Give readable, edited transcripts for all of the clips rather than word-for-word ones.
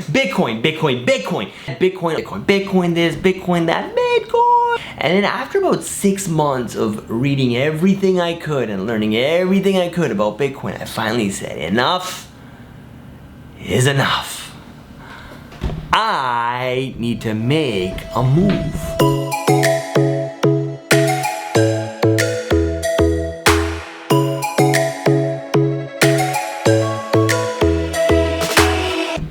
Bitcoin, Bitcoin, Bitcoin, Bitcoin, Bitcoin, Bitcoin this, Bitcoin that, Bitcoin. And then after about 6 months of reading everything I could and learning everything I could about Bitcoin, I finally said, enough is enough. I need to make a move.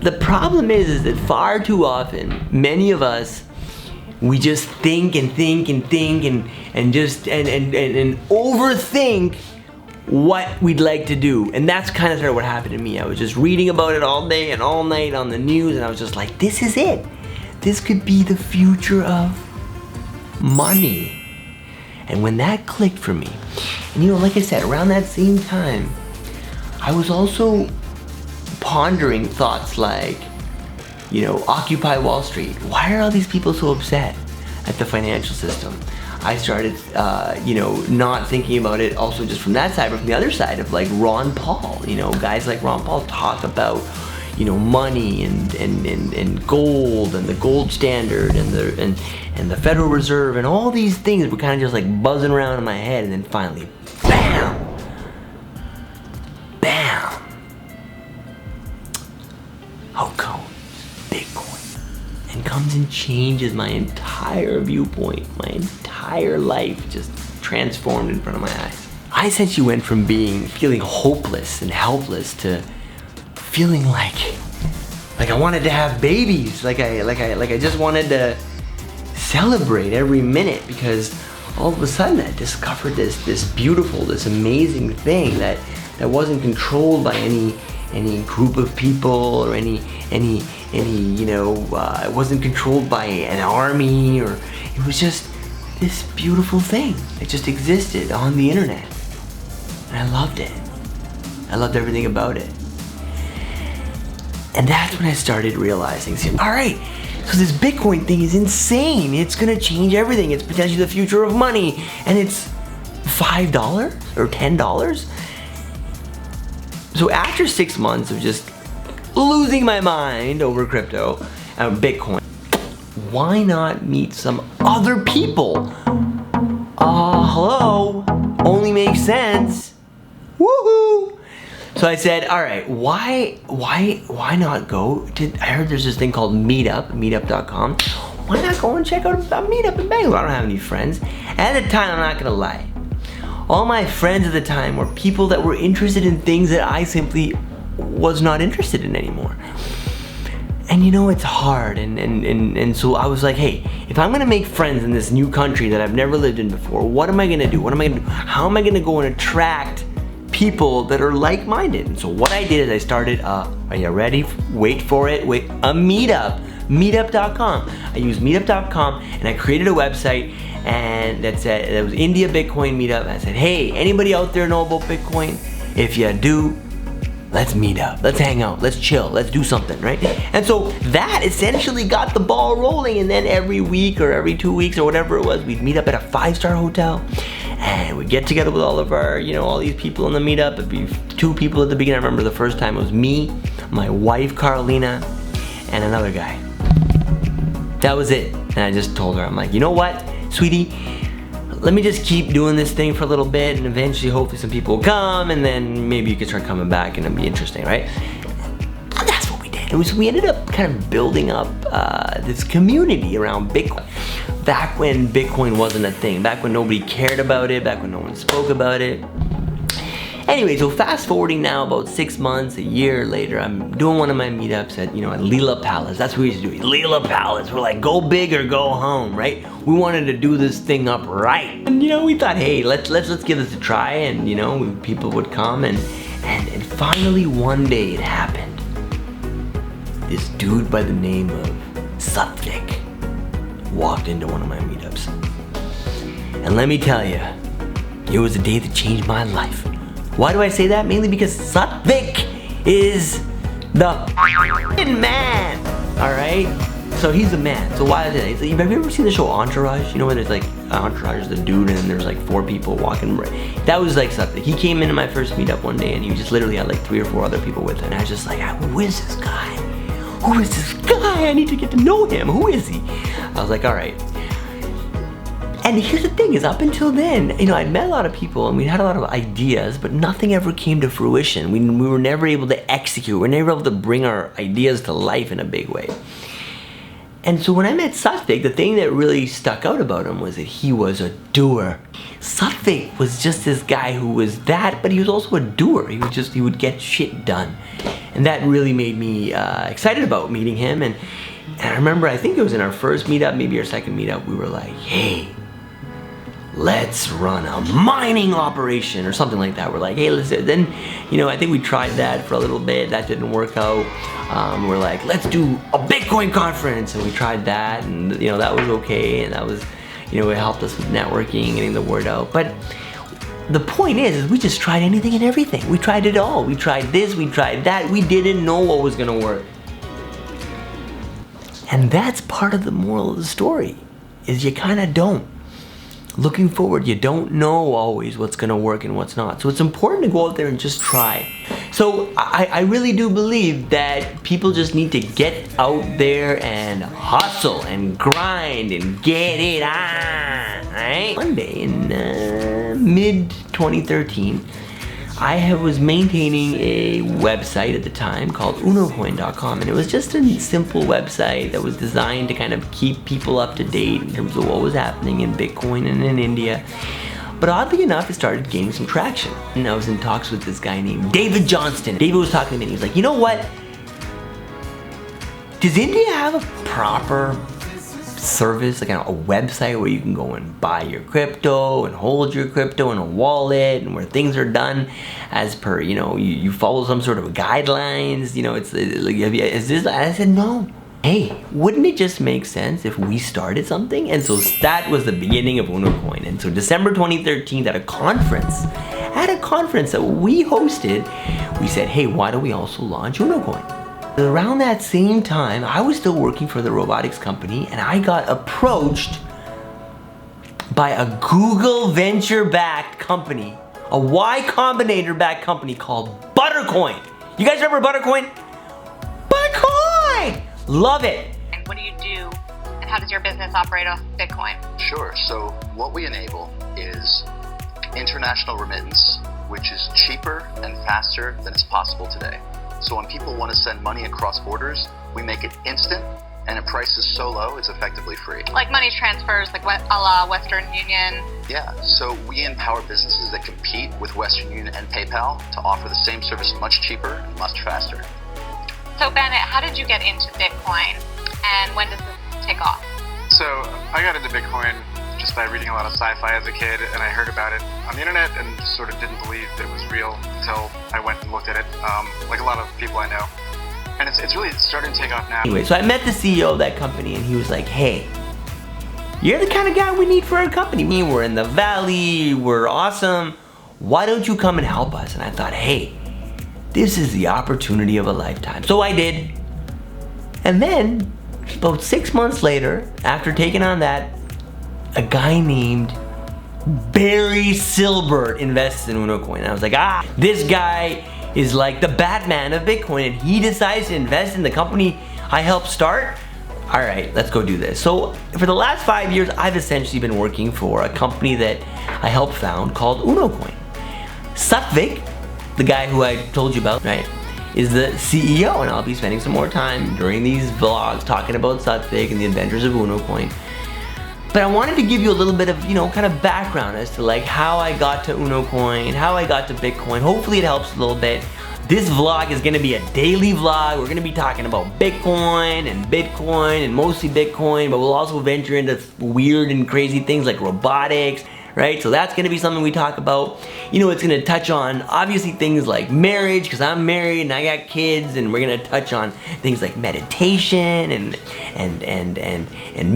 The problem is that far too often, many of us, we just think and think and think and just and overthink what we'd like to do. And that's kind of sort of what happened to me. I was just reading about it all day and all night on the news, and I was just like, this is it. This could be the future of money. And when that clicked for me, and you know, like I said, around that same time, I was also pondering thoughts like, you know, Occupy Wall Street. Why are all these people so upset at the financial system? I started, you know, not thinking about it also just from that side, but from the other side of like Ron Paul. You know, guys like Ron Paul talk about, you know, money and gold and the gold standard and the Federal Reserve and all these things were kind of just like buzzing around in my head, and then finally, bam! Out comes Bitcoin and comes and changes my entire viewpoint. My entire life just transformed in front of my eyes. I essentially went from feeling hopeless and helpless to feeling like I wanted to have babies, like I just wanted to celebrate every minute, because all of a sudden I discovered this beautiful, this amazing thing that wasn't controlled by any group of people or any you know, it wasn't controlled by an army, or it was just this beautiful thing that just existed on the internet. And I loved it. I loved everything about it. And that's when I started realizing, see, all right, so this Bitcoin thing is insane. It's gonna change everything. It's potentially the future of money. And it's $5 or $10. So after 6 months of just losing my mind over crypto and Bitcoin, why not meet some other people? Hello, only makes sense. Woohoo! So I said, all right, why not go to, I heard there's this thing called meetup.com. Why not go and check out a meetup in Bangalore? I don't have any friends. At the time, I'm not gonna lie, all my friends at the time were people that were interested in things that I simply was not interested in anymore. And you know, it's hard, and so I was like, hey, if I'm gonna make friends in this new country that I've never lived in before, what am I gonna do? How am I gonna go and attract people that are like-minded? And so what I did is I started, are you ready? Wait for it, a meetup, meetup.com. I used meetup.com and I created a website, and that said, it was India Bitcoin Meetup. And I said, hey, anybody out there know about Bitcoin? If you do, let's meet up, let's hang out, let's chill, let's do something, right? And so that essentially got the ball rolling, and then every week or every 2 weeks or whatever it was, we'd meet up at a 5-star hotel, and we'd get together with all of our, you know, all these people in the meetup. It'd be 2 people at the beginning. I remember the first time it was me, my wife Carolina, and another guy. That was it. And I just told her, I'm like, you know what, sweetie, let me just keep doing this thing for a little bit, and eventually hopefully some people will come, and then maybe you can start coming back and it'll be interesting, right? And that's what we did. We ended up kind of building up this community around Bitcoin. Back when Bitcoin wasn't a thing, back when nobody cared about it, back when no one spoke about it. Anyway, so fast forwarding now about 6 months, a year later, I'm doing one of my meetups at Leela Palace. That's what we used to do, Leela Palace. We're like, go big or go home, right? We wanted to do this thing up right. And we thought, hey, let's give this a try, and people would come, and finally one day it happened. This dude by the name of Satvik walked into one of my meetups. And let me tell you, it was a day that changed my life. Why do I say that? Mainly because Satvik is the man, all right? So he's the man. So why is it? Have you ever seen the show Entourage? You know when there's like Entourage is the dude, and then there's like 4 people walking. That was like Satvik. He came into my first meetup one day, and he just literally had like 3 or 4 other people with him. And I was just like, who is this guy? who is this guy? I need to get to know him. Who is he? I was like, all right. And here's the thing is, up until then, I'd met a lot of people and we had a lot of ideas, but nothing ever came to fruition. We were never able to execute. We were never able to bring our ideas to life in a big way. And so when I met Satvik, the thing that really stuck out about him was that he was a doer. Satvik was just this guy who was that, but he was also a doer. He would get shit done. And that really made me excited about meeting him. And I remember, I think it was in our first meetup, maybe our second meetup, we were like, hey, let's run a mining operation or something like that. We're like, hey, let's do it. Then, I think we tried that for a little bit. That didn't work out. We're like, let's do a Bitcoin conference. And we tried that, and that was okay. And that was, it helped us with networking, getting the word out. But the point is we just tried anything and everything. We tried it all. We tried this, we tried that. We didn't know what was gonna work. And that's part of the moral of the story, is you kind of don't. Looking forward, you don't know always what's gonna work and what's not. So it's important to go out there and just try. So I really do believe that people just need to get out there and hustle and grind and get it on, right? One day in mid-2013, I was maintaining a website at the time called unocoin.com, and it was just a simple website that was designed to kind of keep people up to date in terms of what was happening in Bitcoin and in India. But oddly enough, it started gaining some traction. And I was in talks with this guy named David Johnston. David was talking to me and he was like, you know what? Does India have a proper service, like a website where you can go and buy your crypto and hold your crypto in a wallet, and where things are done as per, you follow some sort of guidelines, it's like, is this? I said, no. Hey, wouldn't it just make sense if we started something? And so that was the beginning of UnoCoin. And so December 2013, at a conference that we hosted, we said, hey, why don't we also launch UnoCoin? Around that same time, I was still working for the robotics company, and I got approached by a Google venture-backed company, a Y Combinator-backed company called Buttercoin. You guys remember Buttercoin? Buttercoin! Love it. And what do you do, and how does your business operate off Bitcoin? Sure. So what we enable is international remittance, which is cheaper and faster than is possible today. So when people want to send money across borders, we make it instant, and at prices so low, it's effectively free. Like money transfers, like a la Western Union? Yeah, so we empower businesses that compete with Western Union and PayPal to offer the same service much cheaper and much faster. So Bennett, how did you get into Bitcoin, and when does this take off? So I got into Bitcoin just by reading a lot of sci-fi as a kid, and I heard about it on the internet and sort of didn't believe that it was real until I went and looked at it, like a lot of people I know. And it's really starting to take off now. Anyway, so I met the CEO of that company, and he was like, hey, you're the kind of guy we need for our company. We're in the valley, we're awesome. Why don't you come and help us? And I thought, hey, this is the opportunity of a lifetime. So I did. And then, about 6 months later, after taking on that, a guy named Barry Silbert invests in UnoCoin. And I was like, this guy is like the Batman of Bitcoin, and he decides to invest in the company I helped start. All right, let's go do this. So for the last 5 years, I've essentially been working for a company that I helped found called UnoCoin. Satvik, the guy who I told you about, right, is the CEO, and I'll be spending some more time during these vlogs talking about Satvik and the adventures of UnoCoin. But I wanted to give you a little bit of, kind of background as to like how I got to UnoCoin, how I got to Bitcoin. Hopefully it helps a little bit. This vlog is gonna be a daily vlog. We're gonna be talking about Bitcoin and mostly Bitcoin, but we'll also venture into weird and crazy things like robotics, right? So that's gonna be something we talk about. It's gonna touch on obviously things like marriage, because I'm married and I got kids, and we're gonna touch on things like meditation and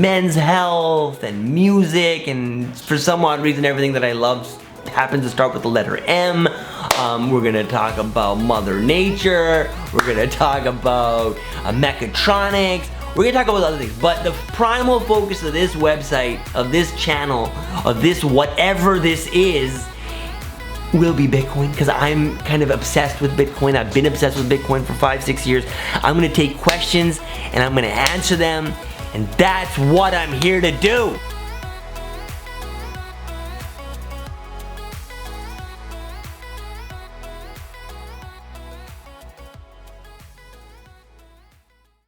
men's health and music, and for some odd reason everything that I love happens to start with the letter M. We're gonna talk about Mother Nature. We're gonna talk about mechatronics. We're gonna talk about other things, but the primal focus of this website, of this channel, of this whatever this is will be Bitcoin, because I'm kind of obsessed with Bitcoin. I've been obsessed with Bitcoin for 5-6 years. I'm gonna take questions and I'm gonna answer them, and that's what I'm here to do.